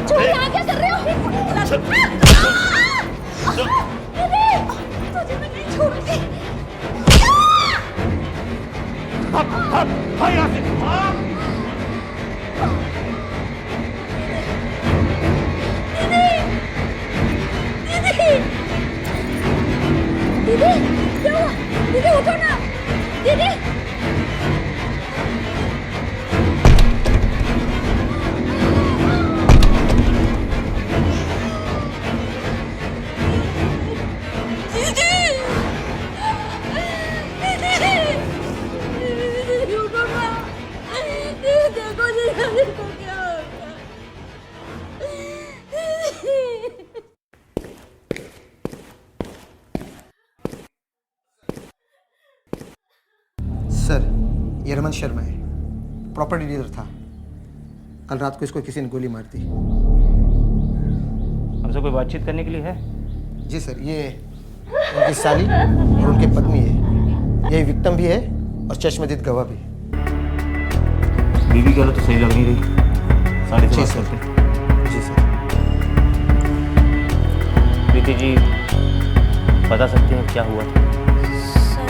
छोड़, यहाँ क्या कर रहे हो? दीदी, तुझे मैं नहीं छोड़ूंगी। भाई यहाँ से दीदी, क्या हुआ? दीदी उठो ना, दीदी। सर, ये रमन शर्मा है, प्रॉपर्टी डीलर था। कल रात को इसको किसी ने गोली मार दी। हमसे कोई बातचीत करने के लिए है? जी सर, ये उनकी साली और उनकी पत्नी है। ये विक्टिम भी है और चश्मदीद गवाह भी। बीवी की हालत तो सही लग नहीं रही। साढ़े जी बात सर। करते। जी सर। प्रीति जी, बता सकते हैं क्या हुआ था? सर,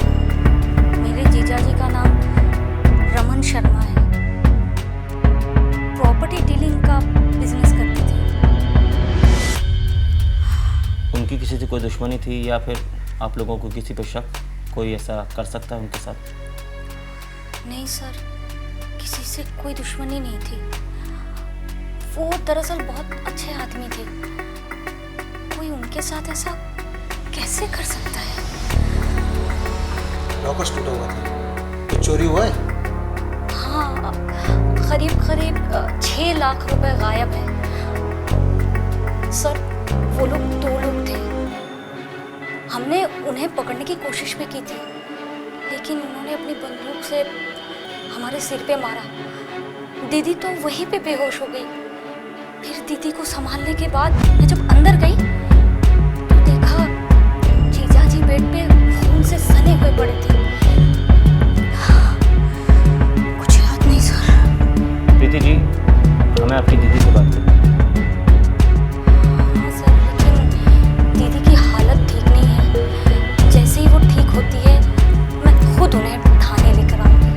मेरे जीजा जी का नाम रमन शर्मा है। प्रॉपर्टी डीलिंग का बिजनेस करते थे। उनकी किसी से कोई दुश्मनी थी या फिर आप लोगों को किसी पे शक? कोई ऐसा कर सकता है उनके साथ? नहीं सर, किसी से कोई दुश्मनी नहीं थी। वो दरअसल बहुत अच्छे आदमी थे। कोई उनके साथ ऐसा कैसे कर सकता है? लॉकर्स टूटा हुआ था। कुछ चोरी हुआ है? हाँ, करीब 6 लाख रुपए गायब है। सर, वो लोग 2 लोग थे। हमने उन्हें पकड़ने की कोशिश भी की थी, लेकिन उन्होंने अपनी बंदूक से हमारे सिर पे मारा। दीदी तो वहीं पे बेहोश हो गई। फिर दीदी को संभालने के बाद मैं जब अंदर गई तो देखा जीजा जी बेड पे खून से सने हुए पड़े थे। कुछ याद नहीं सर। प्रीति जी, हमें आपकी दीदी से बात करनी है। हाँ सर, लेकिन दीदी की हालत ठीक नहीं है। जैसे ही वो ठीक होती है मैं खुद उन्हें थाने लेकर आऊंगी।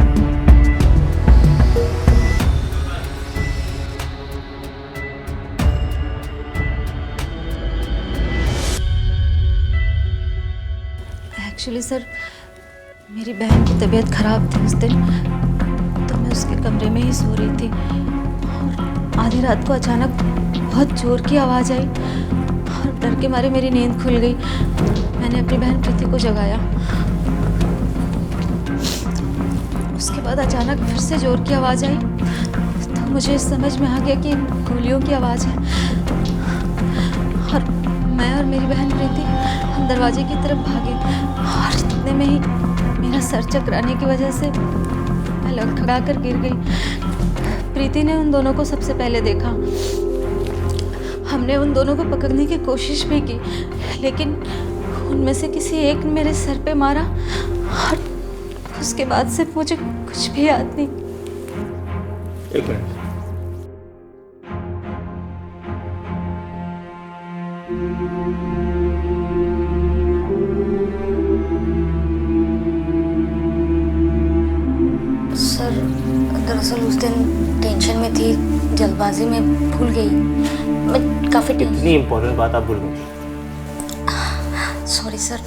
एक्चुअली सर, मेरी बहन की तबीयत ख़राब थी उस दिन, तो मैं उसके कमरे में ही सो रही थी और आधी रात को अचानक बहुत ज़ोर की आवाज़ आई और डर के मारे मेरी नींद खुल गई। मैंने अपनी बहन प्रीति को जगाया। उसके बाद अचानक फिर से ज़ोर की आवाज़ आई तो मुझे समझ में आ गया कि गोलियों की आवाज़ है। और मैं और मेरी बहन प्रीति हम दरवाजे की तरफ भागे और इतने में ही मेरा सर चकराने की वजह से मैं लड़खड़ा कर गिर गई। प्रीति ने उन दोनों को सबसे पहले देखा। हमने उन दोनों को पकड़ने की कोशिश भी की, लेकिन उनमें से किसी एक ने मेरे सर पे मारा और उसके बाद से मुझे कुछ भी याद नहीं। एक मिनट। सर, दरअसल उस दिन टेंशन में थी, जल्दबाजी में भूल गई। मैं काफ़ी इतनी इम्पोर्टेंट बात आप भूल गए? सॉरी सर,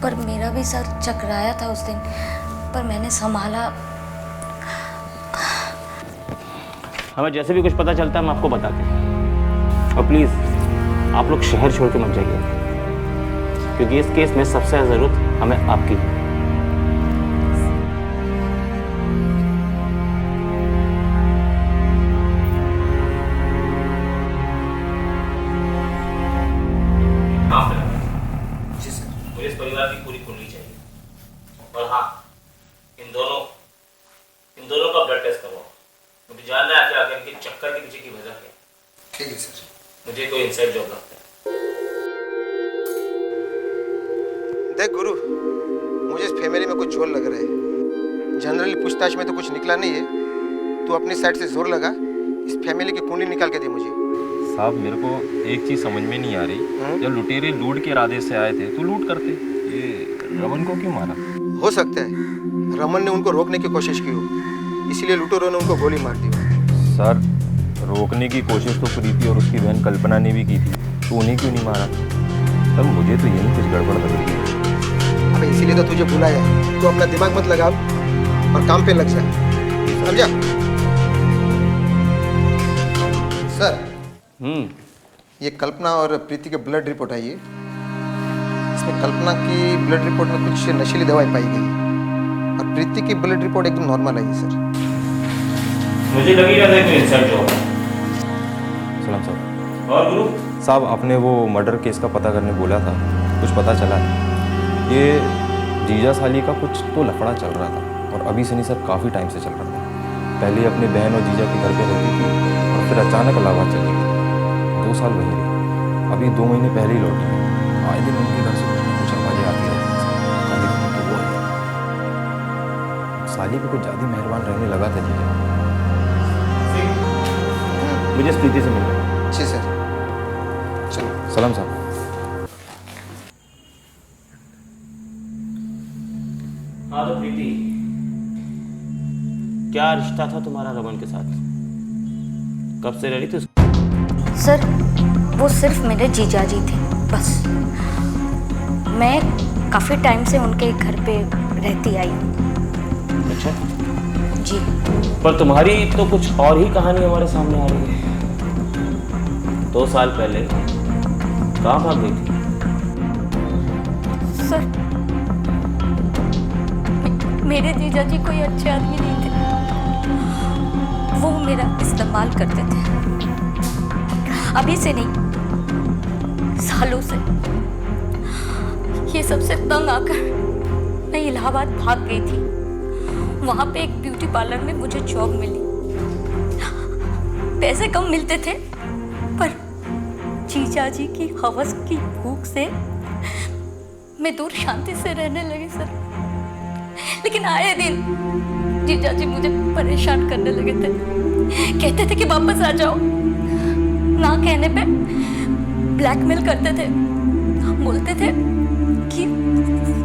पर मेरा भी सर चकराया था उस दिन, पर मैंने संभाला। हमें जैसे भी कुछ पता चलता है हम आपको बताते हैं। और प्लीज़ आप लोग शहर छोड़ के मत जाइए, क्योंकि इस केस में सबसे ज़्यादा ज़रूरत हमें आपकी है। मुझे इस परिवार की पूरी कुंडली चाहिए। और हाँ, इन दोनों का ब्लड टेस्ट करवाओ। मुझे जानना है क्या इनके चक्कर के पीछे की वजह क्या। ठीक है सर। मुझे कोई इनसाइड जॉब लगता है। देख गुरु, मुझे इस फैमिली में कुछ झोल लग रहा है। जनरली पूछताछ में तो कुछ निकला नहीं है। तू अपनी साइड से जोर लगा, इस फैमिली की कुंडली निकाल के दे मुझे। साहब मेरे को एक चीज़ समझ में नहीं आ रही, जब लुटेरे लूट के इरादे से आए थे तो लूट करते, ये रमन को क्यों मारा? हो सकता है रमन ने उनको रोकने की कोशिश की हो, इसलिए लुटेरों ने उनको गोली मार दी हो। सर रोकने की कोशिश तो प्रीति और उसकी बहन कल्पना ने भी की थी, तो उन्हें क्यों नहीं मारा? सर मुझे तो यही कुछ गड़बड़ लग रही है। अबे इसीलिए तो तुझे बुलाया है, तो अपना दिमाग मत लगा और काम पे लग जा, समझा? सर ये कल्पना और प्रीति के ब्लड रिपोर्ट आई है। इसमें कल्पना की ब्लड रिपोर्ट में कुछ नशीली दवाई पाई गई है और प्रीति की ब्लड रिपोर्ट एकदम नॉर्मल आई है सर। मुझे लग ही रहा था कि इंसल्ट हो। सलाम साहब। और गुरु साहब आपने वो मर्डर केस का पता करने बोला था, कुछ पता चला है? ये जीजा साली का कुछ तो लफड़ा चल रहा था और अभी से नहीं सर, काफ़ी टाइम से चल रहा था। पहले अपने बहन और जीजा के घर पे रहती थी और फिर अचानक इलाहाबाद चली गई, 2 साल वहीं रही, अभी 2 महीने पहले ही लौटी है। आए दिन उनके घर से कुछ आवाज़ें आती रहती हैं, तो वो है साली पे कुछ ज़्यादा मेहरबान रहने लगा था जीजा। मुझे इस प्रीति से मिलना है। जी सर, चलो। सलाम साहब। हाँ तो प्रीति, क्या रिश्ता था तुम्हारा रमन के साथ? कब से रह रही थी? सर वो सिर्फ मेरे जीजाजी थे बस। मैं काफ़ी टाइम से उनके घर पे रहती आई हूँ। अच्छा जी। पर तुम्हारी तो कुछ और ही कहानी हमारे सामने आ रही है। 2 साल पहले कहाँ भाग गई थी? सर मेरे जीजाजी कोई अच्छे आदमी नहीं थे, वो मेरा इस्तेमाल करते थे। अभी से नहीं, सालों से। ये सबसे तंग आकर मैं इलाहाबाद भाग गई थी। वहां पे एक ब्यूटी पार्लर में मुझे जॉब मिली। पैसे कम मिलते थे पर जीजाजी की हवस की भूख से मैं दूर शांति से रहने लगी सर। लेकिन आए दिन जीजाजी मुझे परेशान करने लगे थे। कहते थे कि वापस आ जाओ, ना कहने पे ब्लैकमेल करते थे। बोलते थे कि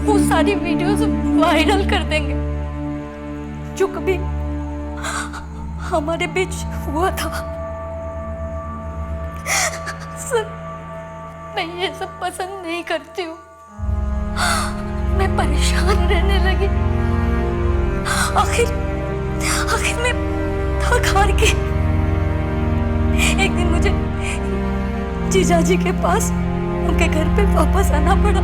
वो सारी वीडियोस वायरल कर देंगे जो कभी हमारे बीच हुआ था। सर मैं ये सब पसंद नहीं करती हूँ। मैं परेशान रहने लगी। आखिर मैं थक हार के एक दिन मुझे जीजाजी के पास उनके घर पे वापस आना पड़ा।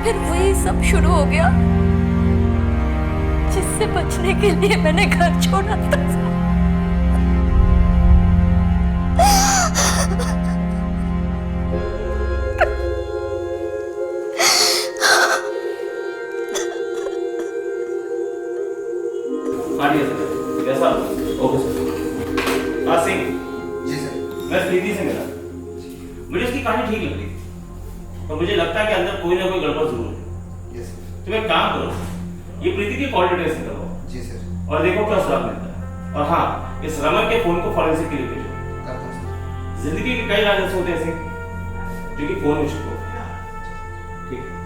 फिर वही सब शुरू हो गया जिससे बचने के लिए मैंने घर छोड़ा था। कैसा? Okay sir. हाँ सिंह। जी सर। मैं प्रीति से मिला, मुझे उसकी कहानी ठीक लग रही और मुझे लगता है कि अंदर कोई ना कोई गड़बड़ जरूर है। Yes sir. तुम एक काम करो, ये प्रीति की कॉल डिटेल्स निकालो। जी सर। और देखो क्या सुराग मिलता है। और हाँ, इस रमन के फोन को फॉरेंसिक के लिए भेजो। करता हूं सर। जिंदगी के कई राज ऐसे होते हैं सिंह, जो कि फोन में छुपे होते हैं। ठीक है।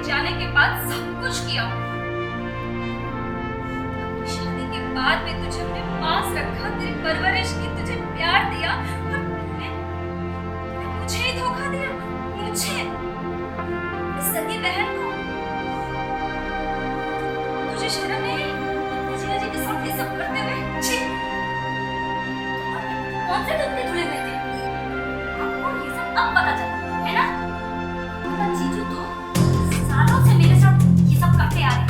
जाने के बाद सब कुछ किया। शादी के बाद भी तुझे अपने पास रखा, तेरी परवरिश की, तुझे प्यार दिया और तूने मुझे ही धोखा दिया। मुझे, इस सगी बहन को। तुझे शर्म नहीं? जिया जी के साथ ये सब करते हुए? छी! कौन से धोखे धुले हुए थे? आपको ये सब अब पता चला, है ना? जीजू तो सालों से मेरे साथ ये सब करते आ रहे हैं।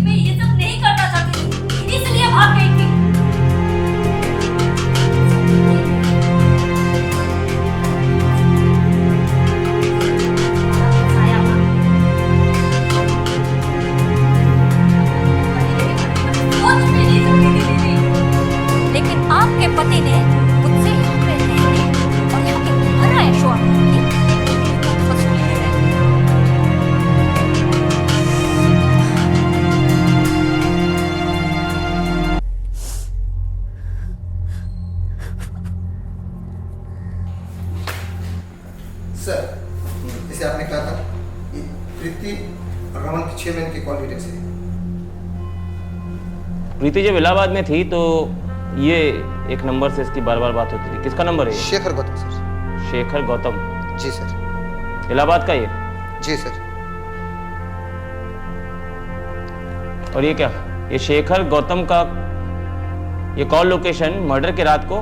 मैं ये सब से। प्रीति जब इलाहाबाद में थी तो ये एक नंबर से इसकी बार बार बात होती थी। किसका नंबर है ये? शेखर गौतम सर। शेखर गौतम, जी सर। इलाहाबाद का ये? जी सर। और ये क्या, ये शेखर गौतम का ये कॉल लोकेशन मर्डर के रात को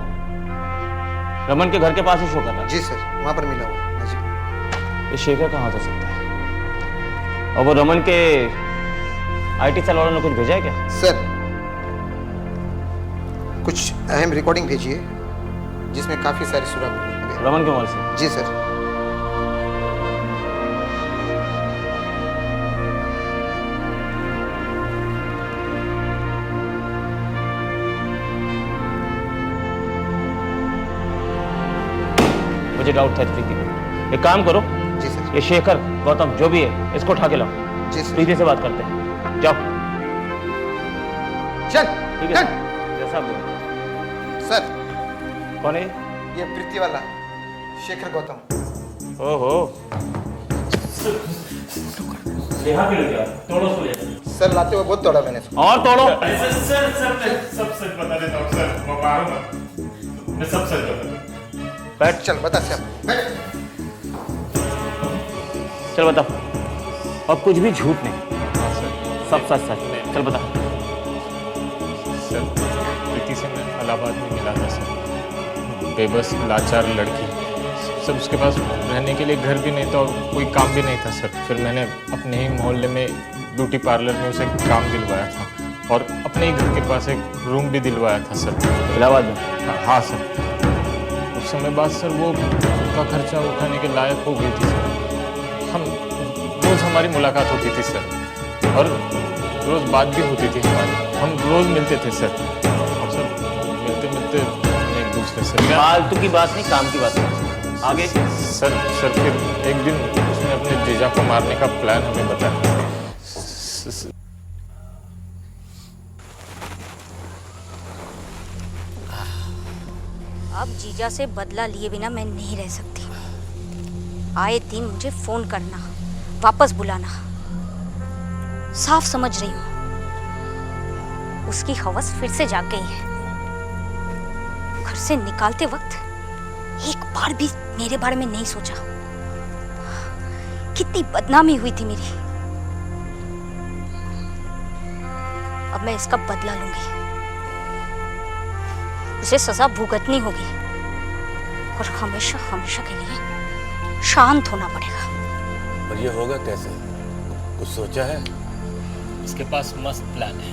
रमन के घर के पास ही शो कर रहा है? जी सर, वहाँ पर मिला हुआ है। जी। ये शेखर कहाँ हो सकता है? और वो रमन के आईटी सेल वालों ने कुछ भेजा है क्या? सर कुछ अहम रिकॉर्डिंग भेजी है जिसमें काफ़ी सारे सुराग मिले हैं। रमन के मोबाइल से? जी सर। मुझे डाउट था इस प्रीति पे। एक काम करो, जी सर। ये शेखर गौतम जो भी है इसको उठा के लाओ, जी सर। प्रीति से बात करते हैं। जाओ। चल ठीक है चल। जैसा बोलो। सर कौन है? ये प्रीति वाला शेखर गौतम। ओहो, यहाँ पे लग गया, तोड़ो उसको ले। सर लाते हुए बहुत तोड़ा मैंने। और तोड़ो। सर मैं सब सच बता देता हूँ सर, मैं मारूंगा, मैं सब सच बता देता हूँ। बैठ, चल बता सर, बैठ। चल बता। और कुछ भी झूठ नहीं, हाँ सर, सब सच सच। चल बता। सर प्रीति से मैं इलाहाबाद में मिला था सर, बेबस लाचार लड़की सर, उसके पास रहने के लिए घर भी नहीं था और कोई काम भी नहीं था सर। फिर मैंने अपने ही मोहल्ले में ब्यूटी पार्लर में उसे काम दिलवाया था और अपने ही घर के पास एक रूम भी दिलवाया था सर, इलाहाबाद में? हाँ सर। उस समय बाद सर वो उनका खर्चा उठाने के लायक हो गई थी सर। हम रोज़ हमारी मुलाकात होती थी सर और रोज़ बात भी होती थी हमारी, हम रोज़ मिलते थे सर। और सर मिलते मिलते एक दूसरे से फालतू की बात नहीं, काम की बात कर। आगे? सर फिर एक दिन उसने अपने जीजा को मारने का प्लान हमें बताया। अब जीजा से बदला लिए बिना मैं नहीं रह सकती। आए दिन मुझे फोन करना, वापस बुलाना। साफ समझ रही हूँ उसकी हवस फिर से जाग गई है। घर से निकालते वक्त एक बार भी मेरे बारे में नहीं सोचा। कितनी बदनामी हुई थी मेरी। अब मैं इसका बदला लूंगी। उसे सजा भुगतनी होगी और हमेशा हमेशा के लिए शांत होना पड़ेगा। और ये होगा कैसे? कुछ सोचा है? इसके पास मस्त प्लान है।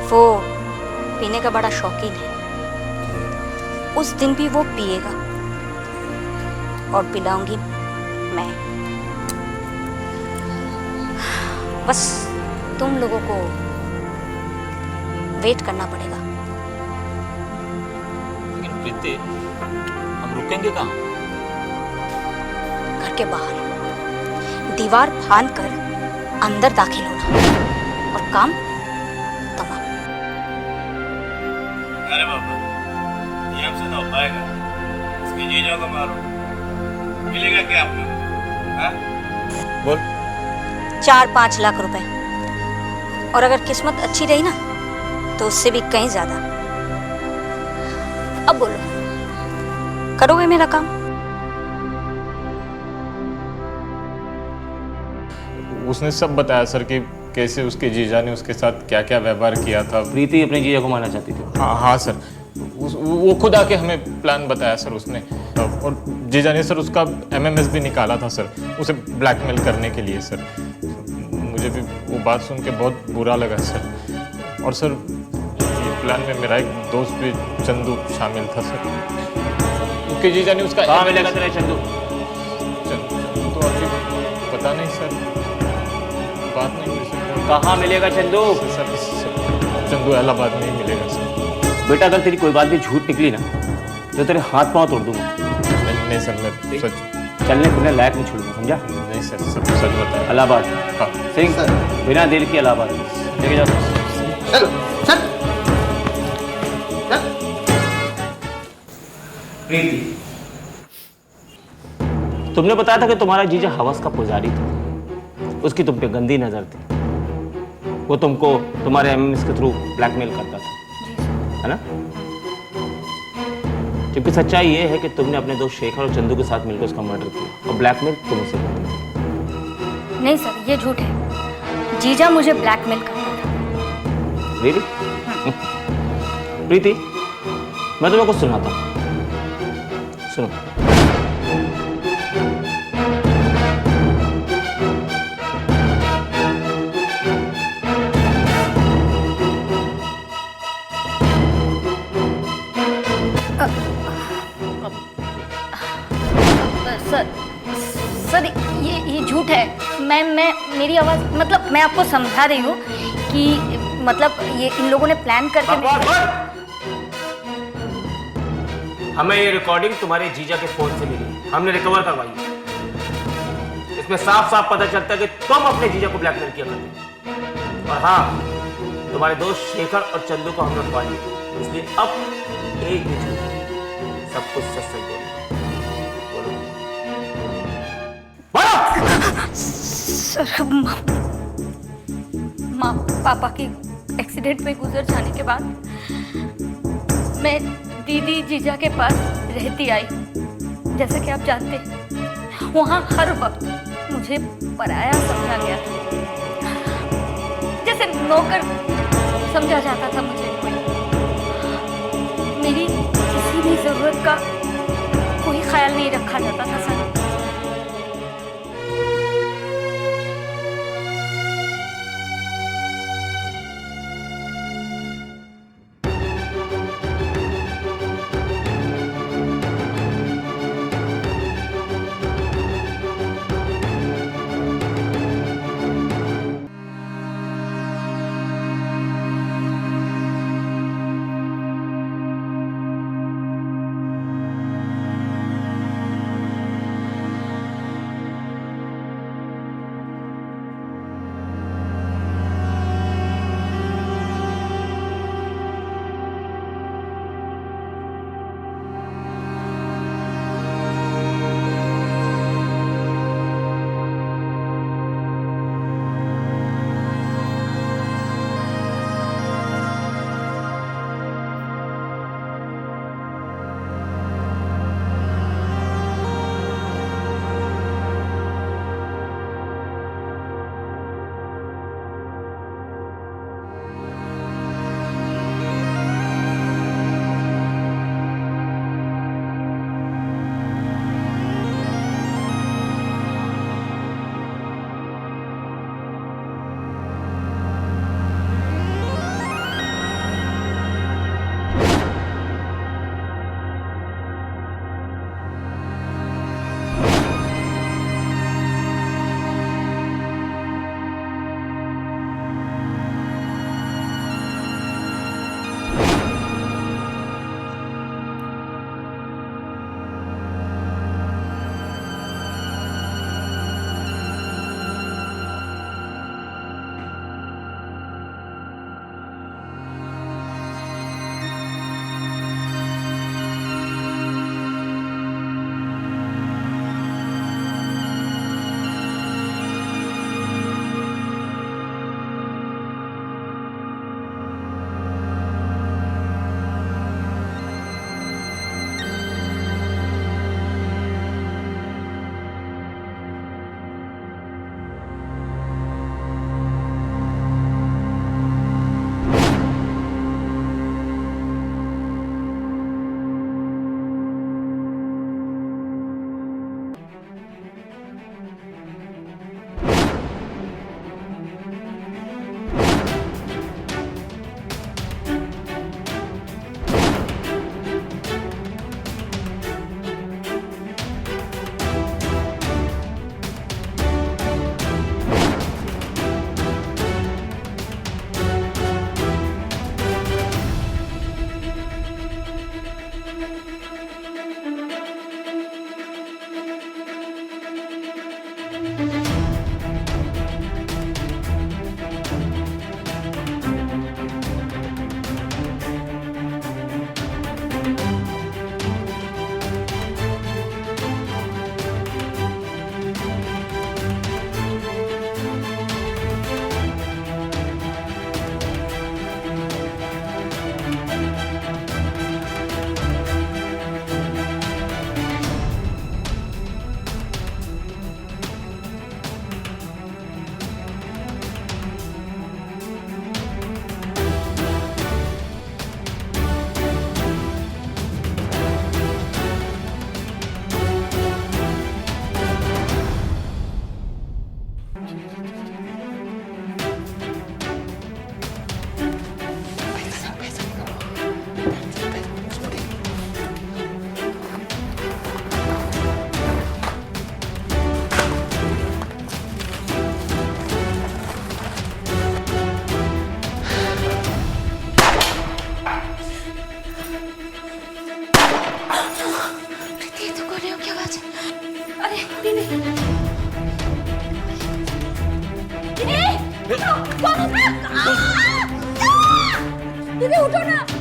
वो पीने का बड़ा शौकीन है। उस दिन भी वो पिएगा और पिलाऊंगी मैं। बस तुम लोगों को वेट करना पड़ेगा। लेकिन प्रीति, हम रुकेंगे कहाँ? घर के बाहर दीवार फांद कर अंदर दाखिल होना और काम तमाम। अरे बाबा, ये हमसे ना हो पाएगा। इसके जीजा को मारो, मिलेगा क्या आपको? हाँ? बोल। 4-5 लाख रुपए, और अगर किस्मत अच्छी रही ना तो उससे भी कहीं ज्यादा। अब बोलो, करोगे मेरा काम? उसने सब बताया सर कि कैसे उसके जीजा ने उसके साथ क्या क्या व्यवहार किया था। प्रीति अपने जीजा को मारना चाहती थी। हाँ सर, वो खुद आके हमें प्लान बताया सर उसने। और जीजा ने सर उसका MMS भी निकाला था सर, उसे ब्लैकमेल करने के लिए सर। मुझे भी वो बात सुन के बहुत बुरा लगा सर। और सर ये प्लान में मेरा एक दोस्त भी चंदू शामिल था सर। उसके जीजा ने उसका कहाँ मिलेगा तेरा चंदू? चंदू तो अभी पता नहीं सर, बात नहीं हुई सर। कहाँ मिलेगा चंदू? सर चंदू इलाहाबाद में ही मिलेगा सर। बेटा अगर तेरी कोई बात भी झूठ निकली ना तो तेरे हाथ पांव तोड़ दूंगा। नहीं सर, मैं सच चलने फिरने लायक नहीं छोड़ूंगा, समझा? नहीं सर, सब सच बताया। इलाहाबाद। हाँ सिंह, बिना देर के इलाहाबाद लेके जाओ। चल चल चल। प्रीति, तुमने बताया था कि तुम्हारा जीजा हवस का पुजारी था। उसकी तुम पे गंदी नजर थी। वो तुमको तुम्हारे एमएमएस के थ्रू ब्लैकमेल करता था, है ना? जबकि सच्चाई ये है कि तुमने अपने दोस्त शेखर और चंदू के साथ मिलकर उसका मर्डर किया और ब्लैकमेल तुम उसे करते थे। नहीं सर, ये झूठ है। जीजा मुझे ब्लैकमेल करता था। रियली? प्रीति, मैं तुम्हें कुछ सुनाता हूँ, सुनो। सर सर, ये झूठ है। मैं मेरी आवाज़, मतलब मैं आपको समझा रही हूँ कि मतलब ये इन लोगों ने प्लान करके हमें ये रिकॉर्डिंग तुम्हारे जीजा के फोन से मिली, हमने रिकवर करवाई है। इसमें साफ साफ पता चलता है कि तुम अपने जीजा को ब्लैकमेल किया करते। और हाँ, तुम्हारे दोस्त शेखर और चंदू को हमने उठवा लिया, इसलिए अब एक भी झूठ नहीं, सब कुछ सच सच बोलो। सर, माँ पापा की एक्सीडेंट में गुजर जाने के बाद मैं दीदी जीजा के पास रहती आई। जैसा कि आप जानते हैं, वहाँ हर वक्त मुझे पराया समझा गया था, जैसे नौकर समझा जाता था मुझे। मेरी किसी भी जरूरत का कोई ख्याल नहीं रखा जाता था सर। दीदी उठो ना।